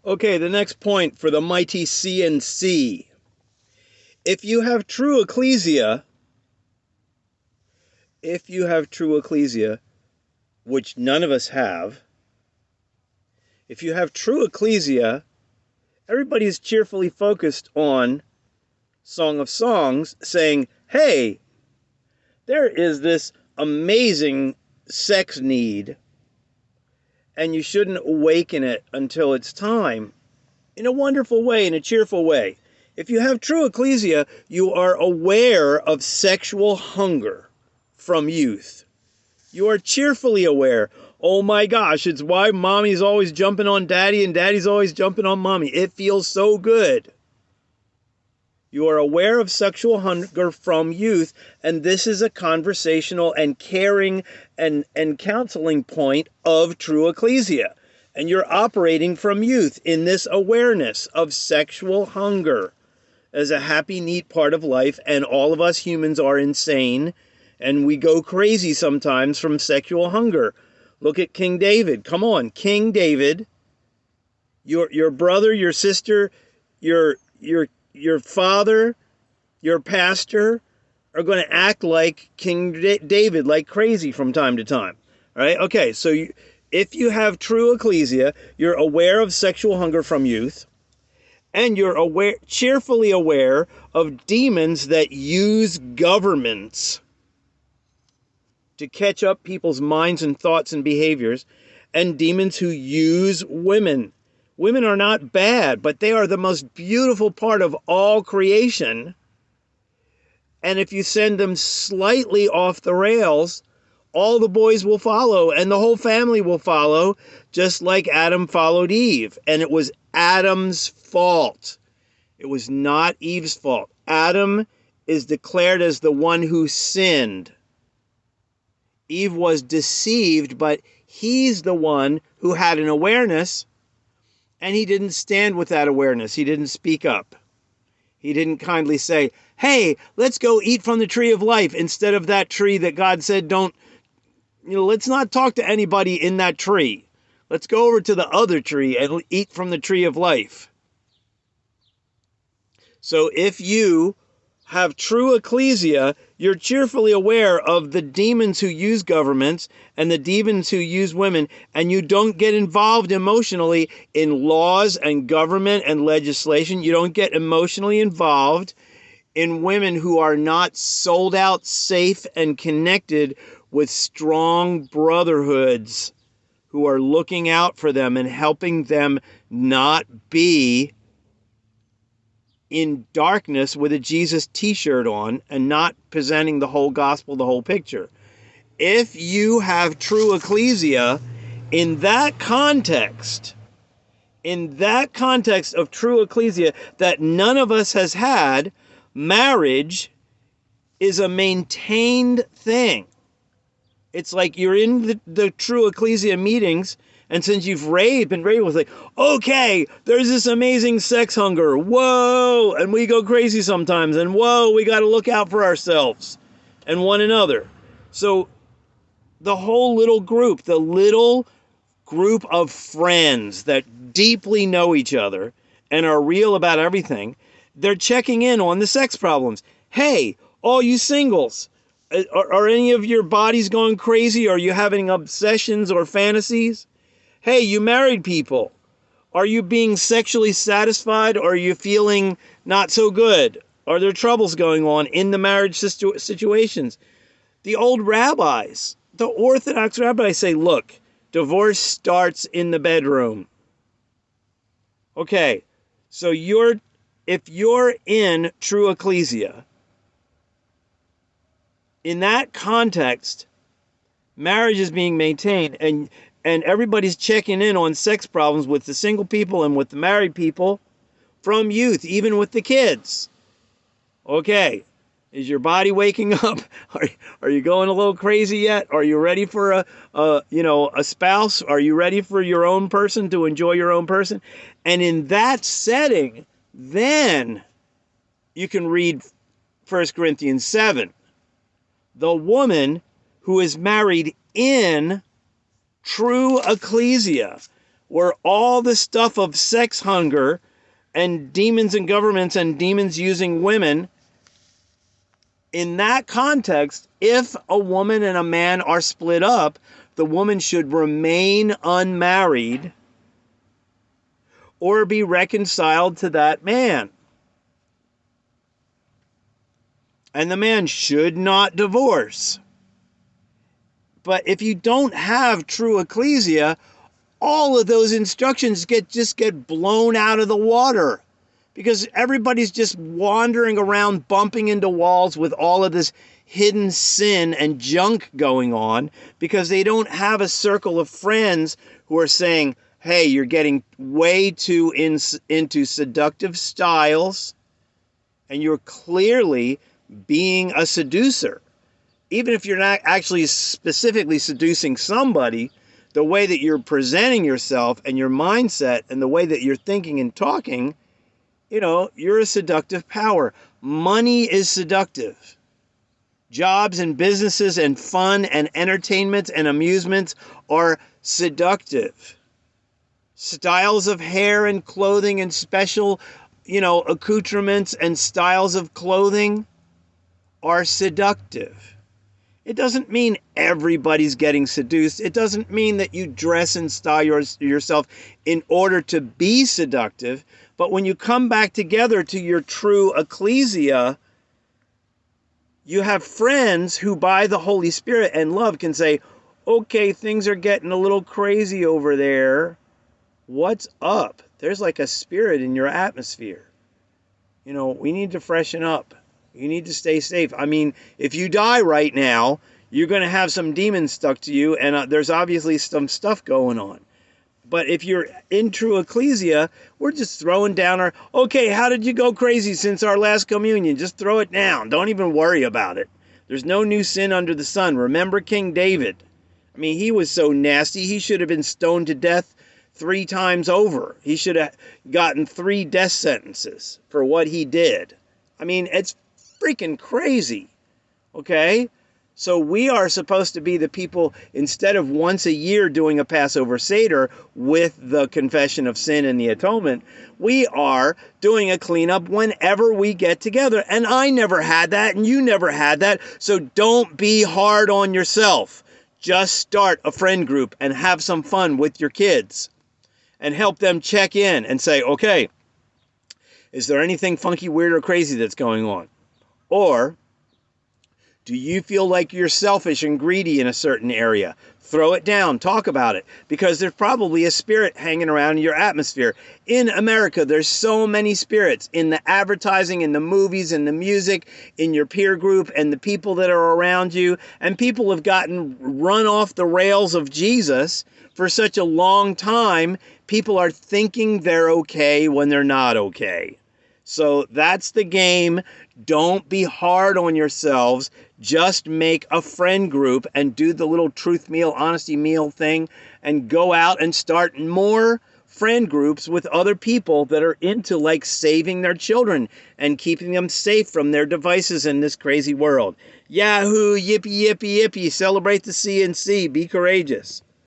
Okay, the next point for the mighty CNC. If you have true ecclesia, which none of us have, if you have true ecclesia, everybody is cheerfully focused on Song of Songs, saying, hey, there is this amazing sex need, and you shouldn't awaken it until it's time, in a wonderful way, in a cheerful way. If you have true ecclesia, you are aware of sexual hunger from youth. You are cheerfully aware. Oh my gosh, it's why mommy's always jumping on daddy and daddy's always jumping on mommy. It feels so good. You are aware of sexual hunger from youth, and this is a conversational and caring and counseling point of true ecclesia. And you're operating from youth in this awareness of sexual hunger as a happy, neat part of life, and all of us humans are insane, and we go crazy sometimes from sexual hunger. Look at King David. Come on, King David, your brother, your sister, your father, your pastor are going to act like King David, like crazy from time to time. All right? Okay, so if you have true ecclesia, you're aware of sexual hunger from youth, and you're cheerfully aware of demons that use governments to catch up people's minds and thoughts and behaviors, and demons who use women. Women are not bad, but they are the most beautiful part of all creation. And if you send them slightly off the rails, all the boys will follow and the whole family will follow, just like Adam followed Eve. And it was Adam's fault. It was not Eve's fault. Adam is declared as the one who sinned. Eve was deceived, but he's the one who had an awareness, and he didn't stand with that awareness. He didn't speak up. He didn't kindly say, hey, let's go eat from the tree of life instead of that tree that God said don't, let's not talk to anybody in that tree. Let's go over to the other tree and eat from the tree of life. So if you have true ecclesia, you're cheerfully aware of the demons who use governments and the demons who use women, and you don't get involved emotionally in laws and government and legislation. You don't get emotionally involved in women who are not sold out, safe, and connected with strong brotherhoods who are looking out for them and helping them not be in darkness with a Jesus t-shirt on and not presenting the whole gospel, the whole picture. If you have true ecclesia in that context of true ecclesia that none of us has had, marriage is a maintained thing. It's like you're in the true ecclesia meetings, and since you've been raised with like, okay, there's this amazing sex hunger, whoa, and we go crazy sometimes, and whoa, we got to look out for ourselves and one another. So the little group of friends that deeply know each other and are real about everything, they're checking in on the sex problems. Hey, all you singles, are any of your bodies going crazy? Are you having obsessions or fantasies? Hey, you married people, are you being sexually satisfied, or are you feeling not so good? Are there troubles going on in the marriage situations? The old rabbis, the Orthodox rabbis say, look, divorce starts in the bedroom. Okay, so if you're in true ecclesia, in that context, marriage is being maintained, and everybody's checking in on sex problems with the single people and with the married people from youth, even with the kids. Okay, is your body waking up? Are you going a little crazy yet? Are you ready for a spouse? Are you ready for your own person, to enjoy your own person? And in that setting, then you can read 1 Corinthians 7. The woman who is married in true ecclesia, where all the stuff of sex hunger and demons and governments and demons using women, in that context, if a woman and a man are split up, the woman should remain unmarried or be reconciled to that man. And the man should not divorce. But if you don't have true ecclesia, all of those instructions just get blown out of the water, because everybody's just wandering around bumping into walls with all of this hidden sin and junk going on, because they don't have a circle of friends who are saying, hey, you're getting way too into seductive styles, and you're clearly being a seducer. Even if you're not actually specifically seducing somebody, the way that you're presenting yourself and your mindset and the way that you're thinking and talking, you're a seductive power. Money is seductive. Jobs and businesses and fun and entertainment and amusements are seductive. Styles of hair and clothing and special, accoutrements and styles of clothing are seductive. It doesn't mean everybody's getting seduced. It doesn't mean that you dress and style yourself in order to be seductive. But when you come back together to your true ecclesia, you have friends who, by the Holy Spirit and love, can say, okay, things are getting a little crazy over there. What's up? There's like a spirit in your atmosphere. We need to freshen up. You need to stay safe. I mean, if you die right now, you're going to have some demons stuck to you, and there's obviously some stuff going on. But if you're in true ecclesia, we're just throwing down okay, how did you go crazy since our last communion? Just throw it down. Don't even worry about it. There's no new sin under the sun. Remember King David? I mean, he was so nasty, he should have been stoned to death 3 times over. He should have gotten 3 death sentences for what he did. I mean, it's freaking crazy. Okay? So we are supposed to be the people, instead of once a year doing a Passover Seder with the confession of sin and the atonement, we are doing a cleanup whenever we get together. And I never had that, and you never had that. So don't be hard on yourself. Just start a friend group and have some fun with your kids and help them check in and say, okay, is there anything funky, weird, or crazy that's going on? Or do you feel like you're selfish and greedy in a certain area? Throw it down. Talk about it. Because there's probably a spirit hanging around in your atmosphere. In America, there's so many spirits. In the advertising, in the movies, in the music, in your peer group, and the people that are around you. And people have gotten run off the rails of Jesus for such a long time. People are thinking they're okay when they're not okay. So that's the game. Don't be hard on yourselves. Just make a friend group and do the little truth meal, honesty meal thing, and go out and start more friend groups with other people that are into like saving their children and keeping them safe from their devices in this crazy world. Yahoo, yippee, yippee, yippee. Celebrate the CNC. Be courageous.